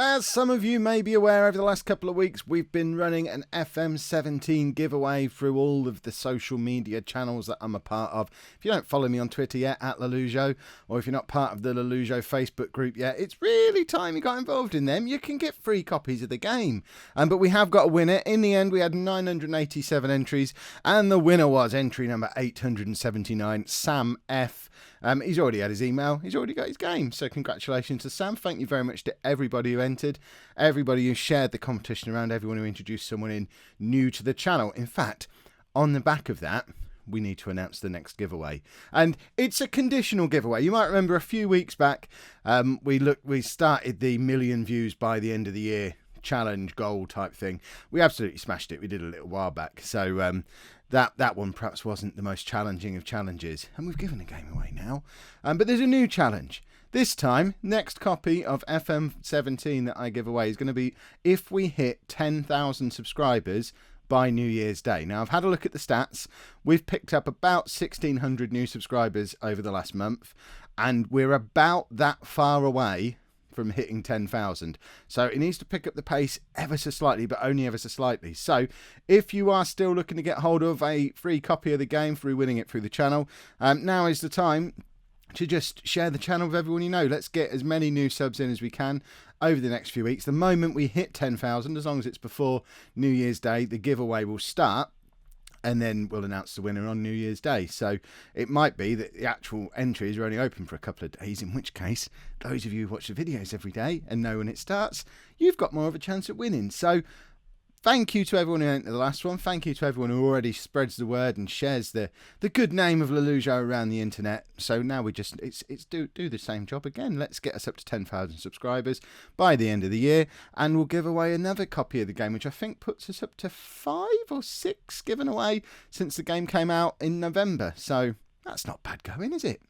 As some of you may be aware, over the last couple of weeks, we've been running an FM17 giveaway through all of the social media channels that I'm a part of. If you don't follow me on Twitter yet, at Lollujo, or if you're not part of the Lollujo Facebook group yet, it's really time you got involved in them. You can get free copies of the game. But we have got a winner. In the end, we had 987 entries, and the winner was entry number 879, Sam F. He's already had his email. He's already got his game. So congratulations to Sam. Thank you very much to everybody who entered, everybody who shared the competition around, everyone who introduced someone in new to the channel. In fact, on the back of that, we need to announce the next giveaway. And it's a conditional giveaway. You might remember a few weeks back, we started the million views by the end of the year challenge goal type thing. We absolutely smashed it. We did a little while back. So that one perhaps wasn't the most challenging of challenges, and we've given the game away now. But there's a new challenge. This time, next copy of FM17 that I give away is going to be if we hit 10,000 subscribers by New Year's Day. Now, I've had a look at the stats. We've picked up about 1,600 new subscribers over the last month, and we're about that far away from hitting 10,000. So it needs to pick up the pace ever so slightly, but only ever so slightly. So if you are still looking to get hold of a free copy of the game through winning it through the channel, now is the time to just share the channel with everyone you know. Let's get as many new subs in as we can over the next few weeks. The moment we hit 10,000, as long as it's before New Year's Day, the giveaway will start. And then we'll announce the winner on New Year's Day. So it might be that the actual entries are only open for a couple of days, in which case, those of you who watch the videos every day and know when it starts, you've got more of a chance at winning. So thank you to everyone who entered the last one. Thank you to everyone who already spreads the word and shares the good name of Lollujo around the internet. So now we just it's do the same job again. Let's get us up to 10,000 subscribers by the end of the year, and we'll give away another copy of the game, which I think puts us up to 5 or 6 given away since the game came out in November. So that's not bad going, is it?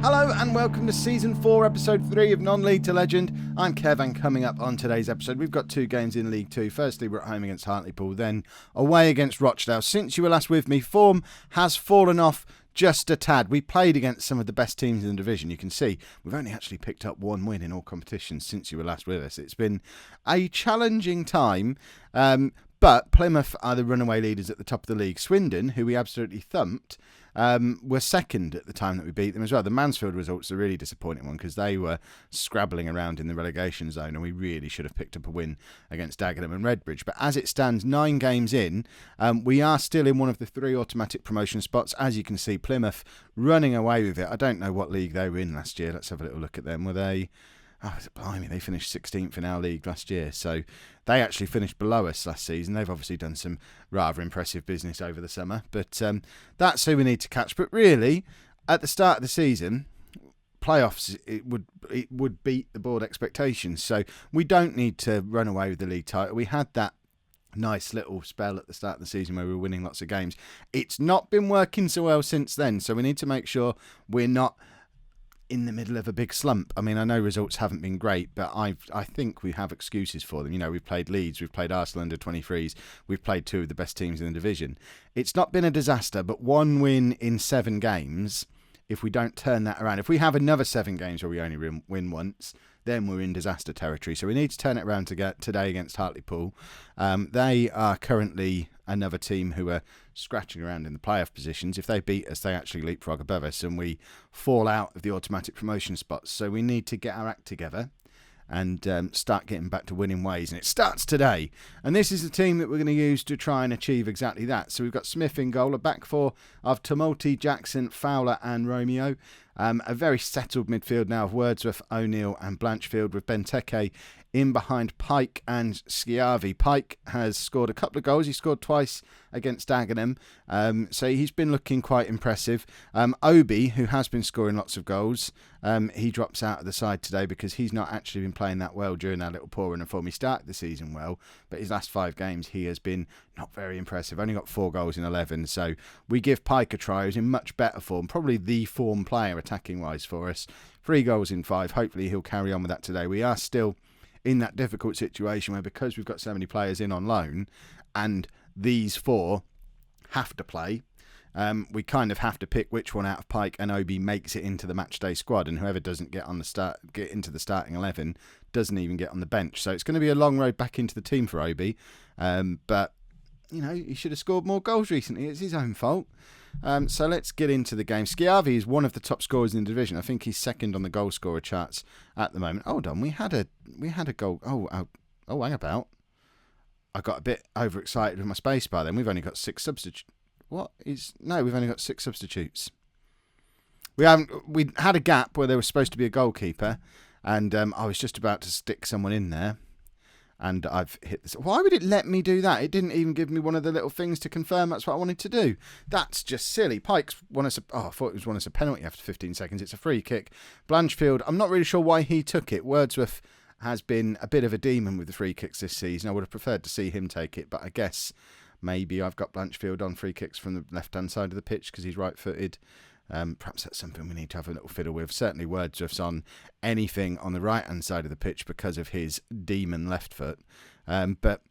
Hello and welcome to Season 4, Episode 3 of Non-League to Legend. I'm Kev, and coming up on today's episode, we've got 2 games in League 2. Firstly, we're at home against Hartlepool, then away against Rochdale. Since you were last with me, form has fallen off just a tad. We played against some of the best teams in the division. You can see we've only actually picked up 1 win in all competitions since you were last with us. It's been a challenging time, but Plymouth are the runaway leaders at the top of the league. Swindon, who we absolutely thumped, were second at the time that we beat them as well. The Mansfield results are a really disappointing one because they were scrabbling around in the relegation zone, and we really should have picked up a win against Dagenham and Redbridge. But as it stands, 9 games in, we are still in one of the 3 automatic promotion spots. As you can see, Plymouth running away with it. I don't know what league they were in last year. Let's have a little look at them. Were they... Oh, blimey, they finished 16th in our league last year. So they actually finished below us last season. They've obviously done some rather impressive business over the summer. But that's who we need to catch. But really, at the start of the season, playoffs, it would beat the board expectations. So we don't need to run away with the league title. We had that nice little spell at the start of the season where we were winning lots of games. It's not been working so well since then. So we need to make sure we're not in the middle of a big slump. I mean, I know results haven't been great, but I think we have excuses for them. You know, we've played Leeds, we've played Arsenal under 23s, we've played 2 of the best teams in the division. It's not been a disaster, but 1 win in 7 games, if we don't turn that around, if we have another 7 games where we only win once, then we're in disaster territory. So we need to turn it around to get today against Hartlepool. They are currently another team who are scratching around in the playoff positions. If they beat us, they actually leapfrog above us and we fall out of the automatic promotion spots. So we need to get our act together and start getting back to winning ways. And it starts today. And this is the team that we're going to use to try and achieve exactly that. So we've got Smith in goal, a back 4 of Tumulty, Jackson, Fowler and Romeo. A very settled midfield now of Wordsworth, O'Neill and Blanchfield, with Benteke in behind Pike and Schiavi. Pike has scored a couple of goals. He scored twice against Dagenham, so he's been looking quite impressive. Obi, who has been scoring lots of goals, he drops out of the side today because he's not actually been playing that well during that little poor run of form. He started the season well, but his last 5 games he has been not very impressive. Only got 4 goals in 11, so we give Pike a try, who's in much better form, probably the form player attacking wise for us. 3 goals in 5. Hopefully he'll carry on with that today. We are still in that difficult situation where, because we've got so many players in on loan and these 4 have to play. We kind of have to pick which one out of Pike and Obi makes it into the matchday squad, and whoever doesn't get into the starting 11 doesn't even get on the bench. So it's going to be a long road back into the team for Obi. But he should have scored more goals recently. It's his own fault. So let's get into the game. Schiavi is one of the top scorers in the division. I think he's second on the goal scorer charts at the moment. Hold on, we had a goal. Oh, hang about. I got a bit overexcited with my space bar. Then we've only got 6 substitutes. We've only got 6 substitutes. We had a gap where there was supposed to be a goalkeeper, and I was just about to stick someone in there, and I've hit this. Why would it let me do that? It didn't even give me one of the little things to confirm that's what I wanted to do. That's just silly. Pike's won us I thought it was won us a penalty after 15 seconds. It's a free kick. Blanchfield, I'm not really sure why he took it. Wordsworth has been a bit of a demon with the free kicks this season. I would have preferred to see him take it, but I guess maybe I've got Blanchfield on free kicks from the left-hand side of the pitch because he's right-footed. Perhaps that's something we need to have a little fiddle with. Certainly Wordsworth's on anything on the right-hand side of the pitch because of his demon left foot. But,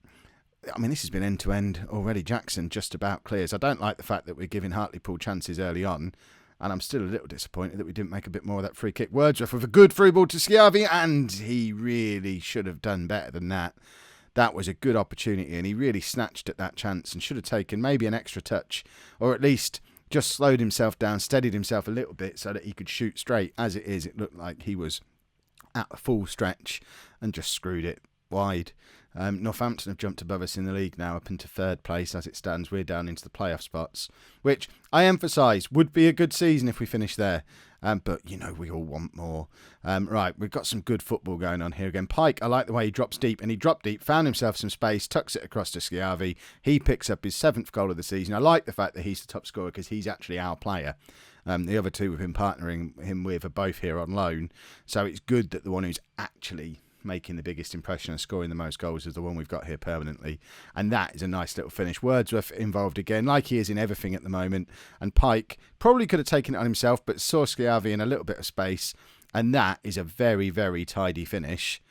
I mean, this has been end-to-end already. Jackson just about clears. I don't like the fact that we're giving Hartlepool chances early on, and I'm still a little disappointed that we didn't make a bit more of that free kick. Wordsworth with a good through ball to Schiavi, and he really should have done better than that. That was a good opportunity, and he really snatched at that chance and should have taken maybe an extra touch, or at least just slowed himself down, steadied himself a little bit so that he could shoot straight. As it is, it looked like he was at a full stretch and just screwed it wide. Northampton have jumped above us in the league now, up into 3rd place as it stands. We're down into the playoff spots, which I emphasise would be a good season if we finish there. But, we all want more. Right, we've got some good football going on here again. Pike, I like the way he drops deep, and he dropped deep, found himself some space, tucks it across to Schiavi. He picks up his 7th goal of the season. I like the fact that he's the top scorer because he's actually our player. The other 2 we've been partnering him with are both here on loan. So it's good that the one who's actually making the biggest impression and scoring the most goals is the one we've got here permanently, and that is a nice little finish. Wordsworth involved again, like he is in everything at the moment, and Pike probably could have taken it on himself, but saw Schiavi in a little bit of space, and that is a very, very tidy finish.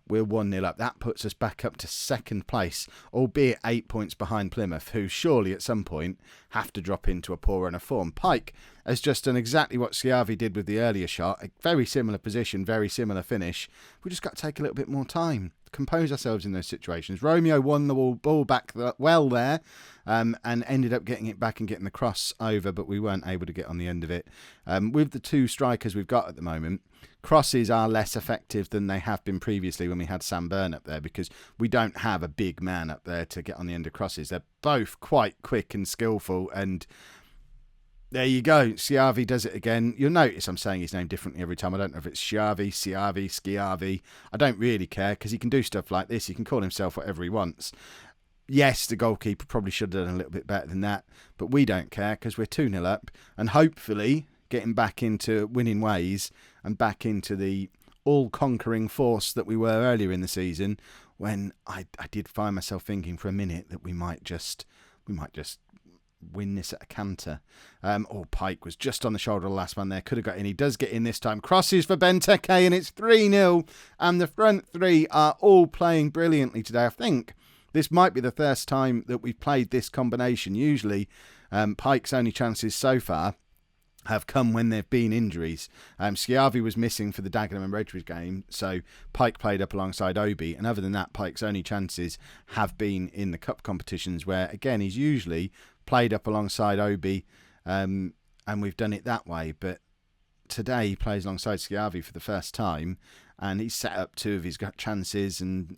We're 1-0 up. That puts us back up to 2nd place, albeit 8 points behind Plymouth, who surely at some point have to drop into a poor run of form. Pike has just done exactly what Schiavi did with the earlier shot. A very similar position, very similar finish. We just got to take a little bit more time, compose ourselves in those situations. Romeo won the ball back well there, and ended up getting it back and getting the cross over, but we weren't able to get on the end of it. With the 2 strikers we've got at the moment, crosses are less effective than they have been previously when we had Sam Byrne up there, because we don't have a big man up there to get on the end of crosses. They're both quite quick and skillful, and there you go. Schiavi does it again. You'll notice I'm saying his name differently every time. I don't know if it's Schiavi. I don't really care because he can do stuff like this. He can call himself whatever he wants. Yes, the goalkeeper probably should have done a little bit better than that, but we don't care because we're 2-0 up, and hopefully getting back into winning ways and back into the all-conquering force that we were earlier in the season, when I did find myself thinking for a minute that we might just win this at a canter. Pike was just on the shoulder of the last man there. Could have got in. He does get in this time. Crosses for Benteke, and it's 3-0. And the front 3 are all playing brilliantly today. I think this might be the first time that we've played this combination. Usually, Pike's only chances so far have come when there have been injuries. Schiavi was missing for the Dagenham and Redbridge game, so Pike played up alongside Obi, and other than that, Pike's only chances have been in the cup competitions, where again he's usually played up alongside Obi, and we've done it that way. But today he plays alongside Schiavi for the first time, and he's set up 2 of his chances, and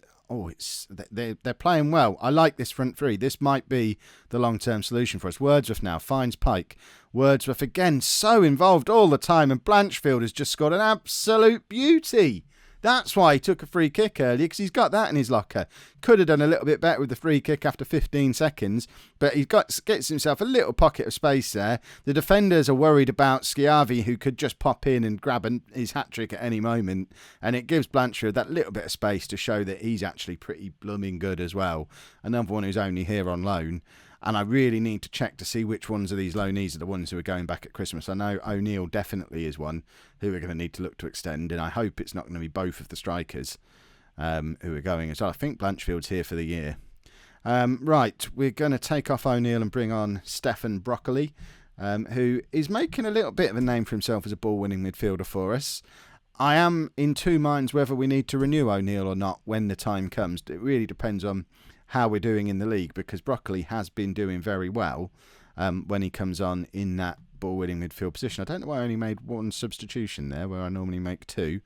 they're playing well. I like this front 3. This might be the long-term solution for us. Wordsworth now finds Pike. Wordsworth again, so involved all the time, and Blanchfield has just scored an absolute beauty. That's why he took a free kick earlier, because he's got that in his locker. Could have done a little bit better with the free kick after 15 seconds, but he gets himself a little pocket of space there. The defenders are worried about Schiavi, who could just pop in and grab his hat-trick at any moment, and it gives Blanchfield that little bit of space to show that he's actually pretty blooming good as well. Another one who's only here on loan. And I really need to check to see which ones of these loanees are the ones who are going back at Christmas. I know O'Neill definitely is one who we're going to need to look to extend, and I hope it's not going to be both of the strikers who are going as well. I think Blanchfield's here for the year. Right, we're going to take off O'Neill and bring on Stefan Broccoli, who is making a little bit of a name for himself as a ball-winning midfielder for us. I am in two minds whether we need to renew O'Neill or not when the time comes. It really depends on how we're doing in the league, because Broccoli has been doing very well when he comes on in that ball-winning midfield position. I don't know why I only made one substitution there, where I normally make two.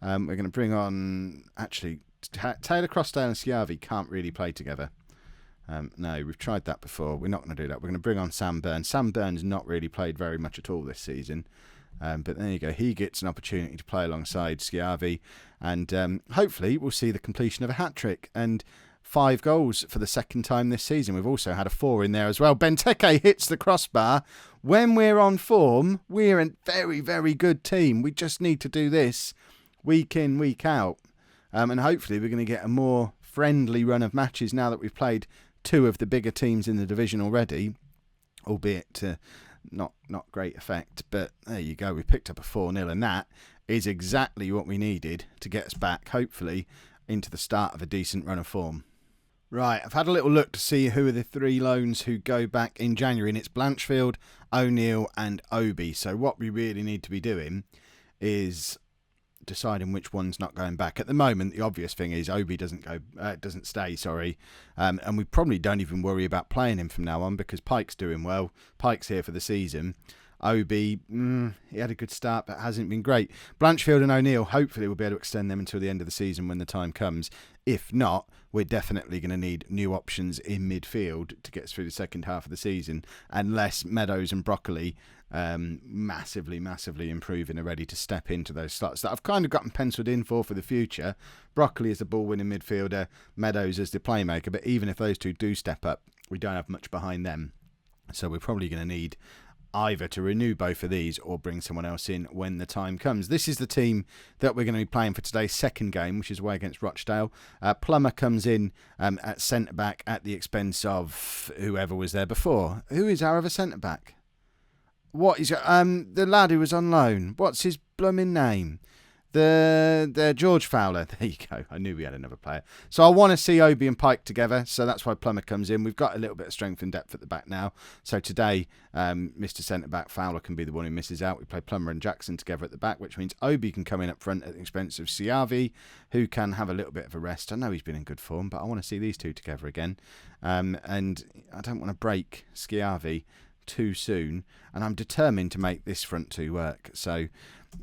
We're going to bring on, actually, Taylor Crossdale and Schiavi can't really play together. No, we've tried that before. We're not going to do that. We're going to bring on Sam Burns. Sam Burns not really played very much at all this season. But there you go. He gets an opportunity to play alongside Schiavi. And hopefully we'll see the completion of a hat-trick. And 5 goals for the second time this season. We've also had a 4 in there as well. Benteke hits the crossbar. When we're on form, we're a very, very good team. We just need to do this week in, week out. And hopefully we're going to get a more friendly run of matches now that we've played 2 of the bigger teams in the division already, albeit to not great effect. But there you go. We picked up a 4-0, and that is exactly what we needed to get us back, hopefully, into the start of a decent run of form. Right, I've had a little look to see who are the 3 loans who go back in January, and it's Blanchfield, O'Neill and Obi. So what we really need to be doing is deciding which one's not going back. At the moment, the obvious thing is Obi doesn't stay, and we probably don't even worry about playing him from now on, because Pike's doing well. Pike's here for the season. Obi, he had a good start, but hasn't been great. Blanchfield and O'Neill, hopefully we'll be able to extend them until the end of the season when the time comes. If not, we're definitely going to need new options in midfield to get us through the second half of the season, unless Meadows and Broccoli massively improve and are ready to step into those slots that I've kind of gotten penciled in for the future. Broccoli is the ball-winning midfielder, Meadows as the playmaker, but even if those two do step up, we don't have much behind them. So we're probably going to need either to renew both of these or bring someone else in when the time comes. This is the team that we're going to be playing for today's second game, which is away against Rochdale. Plummer comes in at centre-back at the expense of whoever was there before. Who is our other centre-back? What is the lad who was on loan? What's his blooming name? The George Fowler. There you go. I knew we had another player. So I want to see Obi and Pike together. So that's why Plummer comes in. We've got a little bit of strength and depth at the back now. So today, Mr. Centre-back Fowler can be the one who misses out. We play Plummer and Jackson together at the back, which means Obi can come in up front at the expense of Schiavi, who can have a little bit of a rest. I know he's been in good form, but I want to see these two together again. And I don't want to break Schiavi too soon. And I'm determined to make this front two work. So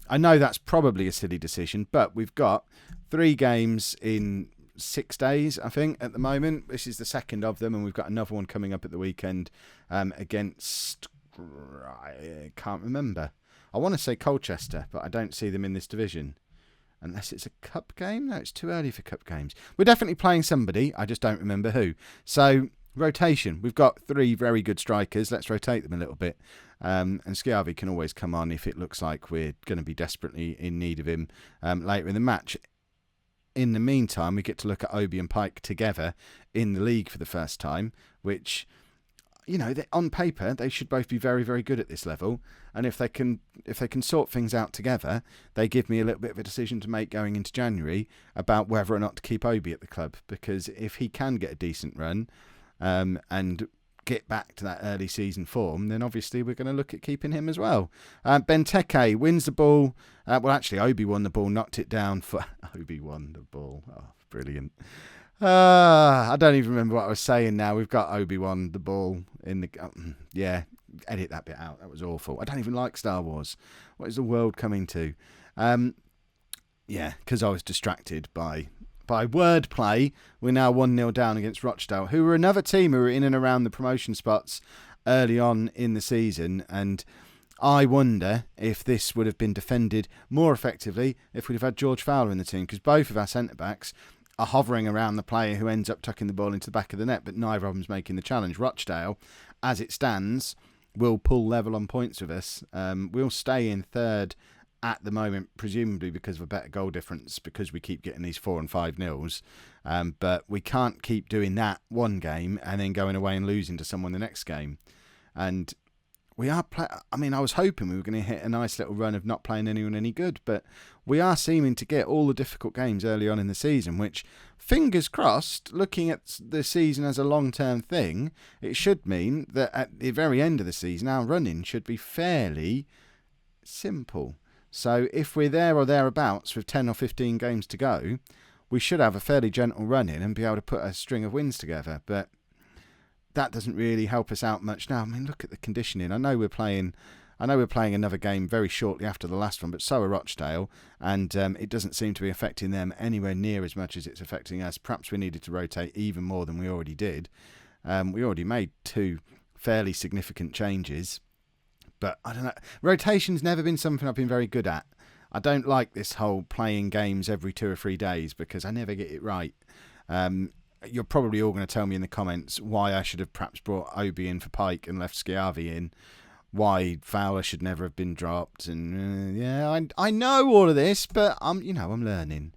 I know that's probably a silly decision, but we've got 3 games in 6 days, I think, at the moment. This is the second of them, and we've got another one coming up at the weekend against... I can't remember. I want to say Colchester, but I don't see them in this division. Unless it's a cup game? No, it's too early for cup games. We're definitely playing somebody. I just don't remember who. So, rotation. We've got 3 very good strikers. Let's rotate them a little bit. And Schiavi can always come on if it looks like we're going to be desperately in need of him later in the match. In the meantime, we get to look at Obi and Pike together in the league for the first time, which, you know, on paper they should both be very, very good at this level. And if they can sort things out together, they give me a little bit of a decision to make going into January about whether or not to keep Obi at the club. Because if he can get a decent run and get back to that early season form, then obviously we're going to look at keeping him as well. Benteke wins the ball. Well, actually, Obi won the ball, knocked it down for... Obi won the ball. Oh, brilliant. I don't even remember what I was saying now. We've got Obi won the ball in the... yeah, edit that bit out. That was awful. I don't even like Star Wars. What is the world coming to? Yeah, because I was distracted by wordplay. We're now 1-0 down against Rochdale, who were another team who were in and around the promotion spots early on in the season. And I wonder if this would have been defended more effectively if we'd have had George Fowler in the team, because both of our centre-backs are hovering around the player who ends up tucking the ball into the back of the net, but neither of them's making the challenge. Rochdale, as it stands, will pull level on points with us. We'll stay in third at the moment, presumably because of a better goal difference, because we keep getting these 4 and 5-0s. But we can't keep doing that one game and then going away and losing to someone the next game. And we are. I was hoping we were going to hit a nice little run of not playing anyone any good, but we are seeming to get all the difficult games early on in the season, which, fingers crossed, looking at the season as a long-term thing, it should mean that at the very end of the season, our running should be fairly simple. So if we're there or thereabouts with 10 or 15 games to go, we should have a fairly gentle run in and be able to put a string of wins together. But that doesn't really help us out much now. I mean, look at the conditioning. I know we're playing another game very shortly after the last one, but so are Rochdale, and it doesn't seem to be affecting them anywhere near as much as it's affecting us. Perhaps we needed to rotate even more than we already did. We already made 2 fairly significant changes. But I don't know. Rotation's never been something I've been very good at. I don't like this whole playing games every 2 or 3 days because I never get it right. You're probably all going to tell me in the comments why I should have perhaps brought Obi in for Pike and left Schiavi in. Why Fowler should never have been dropped. And I know all of this, but I'm learning.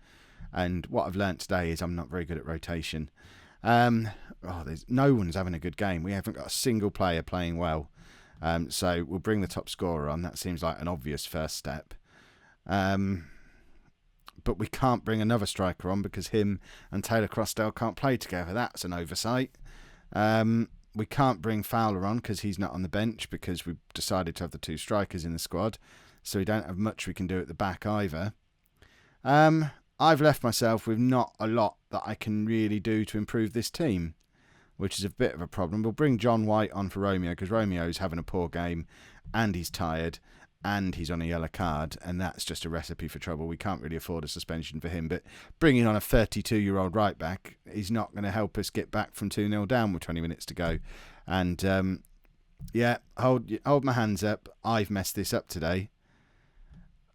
And what I've learnt today is I'm not very good at rotation. There's no one's having a good game. We haven't got a single player playing well. So we'll bring the top scorer on. That seems like an obvious first step. But we can't bring another striker on because him and Taylor Crossdale can't play together. That's an oversight. We can't bring Fowler on because he's not on the bench because we've decided to have the 2 strikers in the squad. So we don't have much we can do at the back either. I've left myself with not a lot that I can really do to improve this team, which is a bit of a problem. We'll bring John White on for Romeo because Romeo's having a poor game and he's tired and he's on a yellow card, and that's just a recipe for trouble. We can't really afford a suspension for him, but bringing on a 32-year-old right back is not going to help us get back from 2-0 down with 20 minutes to go. And hold my hands up. I've messed this up today.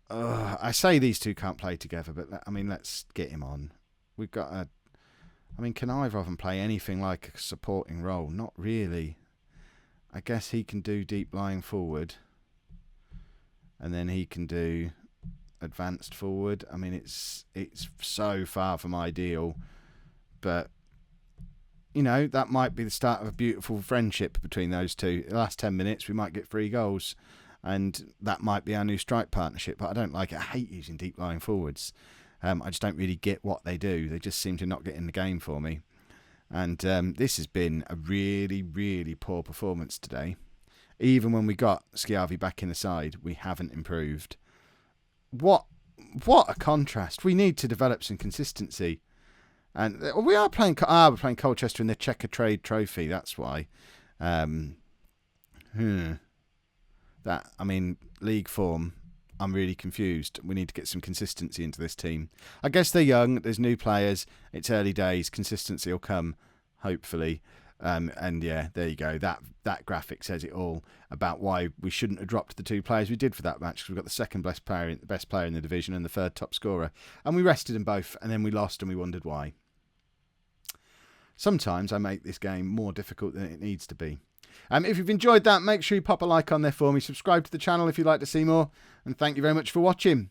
I say these 2 can't play together, but let's get him on. We've got can either of them play anything like a supporting role? Not really. I guess he can do deep lying forward. And then he can do advanced forward. It's so far from ideal. But, that might be the start of a beautiful friendship between those 2. The last 10 minutes, we might get 3 goals. And that might be our new strike partnership. But I don't like it. I hate using deep lying forwards. I just don't really get what they do. They just seem to not get in the game for me. And this has been a really, really poor performance today. Even when we got Schiavi back in the side, we haven't improved. What a contrast. We need to develop some consistency. And we're playing Colchester in the Checker Trade Trophy. That's why. League form, I'm really confused. We need to get some consistency into this team. I guess they're young. There's new players. It's early days. Consistency will come, hopefully. There you go. That graphic says it all about why we shouldn't have dropped the 2 players we did for that match, because we've got the second best player in the division and the 3rd top scorer. And we rested them both, and then we lost and we wondered why. Sometimes I make this game more difficult than it needs to be. If you've enjoyed that, make sure you pop a like on there for me. Subscribe to the channel if you'd like to see more. And thank you very much for watching.